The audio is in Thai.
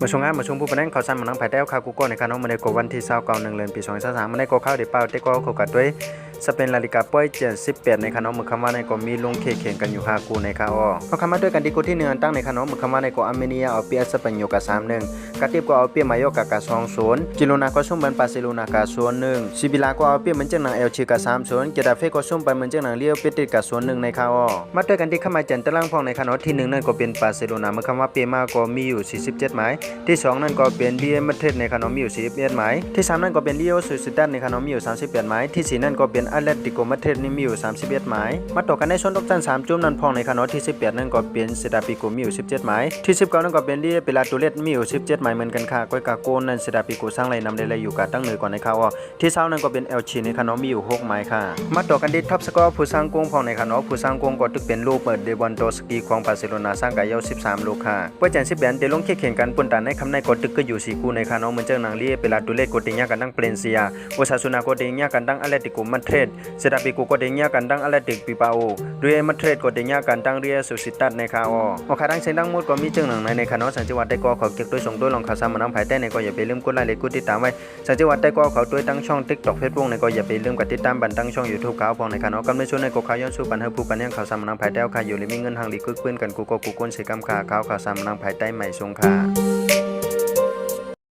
มาช่วงงานมาช่วงผู้ประเด็นข่าวสารมานั่งภายใต้ข่าวกูโก้ในคณะมาในกวันที่29 เดือนปี2023มาในข่าวเดี๋ยวเป้าเด็กก็เขากัดด้วยสเปนลาลิกาป้อย78ในคณะมือคำว่าในก็มีลงเข่งกันอยู่5คู่ในข่าวเอาคำมาด้วยกันดีกูที่1ตั้งในคณะมือคำว่าในก็อาร์เมเนียเอาเปียสเปนโยกา3-1กาติบก็เอาเปียมายกากา2-0จิโรนาก็ซุ่มบันปาเซโลนากา0-1ซิบิลาก็เอาเปียเหมือนจังหนังเอลชีกา3-0เกตาเฟก็ซุ่มไปเหมือนจังหนังเลียวเปติกา0-1ในข่าวมาด้วยกันที่เข้ามาจันตารางพองในคณะที่1นั่นก็เป็นปาเซโลนามือคำว่าเปียมาก็มีอยู่47หมายที่2นั่นก็เป็นเรียลมาดริดในคณะมีอยู่41หมายที่3นั่นก็เป็นเรอัลโซซิดัดในคณะมีอยู่38หมายที่4นั่นก็เป็นแอตเลติโกมาดริดนี่มีอยู่31หมายมาต่อกันในส่วนตกชั้น3จุ่มนั่นพองในคณะที่18นั่นก็เป็นเซดาปิโกมีอยู่17หมายที่19นั่นก็เป็นเรียเปลาตูเลตมีอยู่17หมายเหมือนกันค่ะก้อยกาโกนนั่นเซดาปิโกสร้างไรนำได้เลยอยู่กับตั้งเหนือก่อนในข่าวที่20นั่นก็เป็นเอลชีในคณะมีอยู่6หมายค่ะมาต่อกันที่ท็อปสกอร์ผู้สร้างกงพองในคณะผู้สร้างกงก็ตึกเป็นลูกเปิดเดวอนโดสกีของบาร์เซโลนาสร้างกาย13ลูกค่ะเพื่อจัน10แบนเดลงแข่งกันปุ่นตันในคำในก็ตึกก็อยู่4คู่ในคณะเหมือนเจ้าหนังเรียเปลาตูเลตโกติญญากันตั้งเปลนเซียโอซาซูนาโกติญญากันตั้งแอตเลติโกมาดริดเซดาปิโกโกติญญากันตั้งแอตเลติกปิปาโอเรียมาดริดโกติญญากันตั้งเรียโซซิดัดในข่าวออกขาดังเสียงดังมุดก็มีเจ้าหนังในคณะสังจังหวัดได้ก็ขอเก็บด้วยส่งด้วยลองข่าวสารมาน้ำภายใต้ในก็อย่าไปลืมกดไลค์และกดติดตามไว้สังจังหวัดได้ก็เขาด้วยตั้งช่อง TikTok Facebook ในก็อย่าไปลืมกดติดตามบันตั้งช่อง YouTube ข่าวพองในคณะกำลังช่วยในก็ข่าวย้อนสู่ปัญหาผู้ปัญญาข่าวสารมาน้ำภายใต้ข่าวอยู่เลยมีเงินทางหลีกึกปืนกันกูก็กูก้นเสียกำข่าวข่าวสารมาน้ำภายใต้ใหม่ทรงค่ะ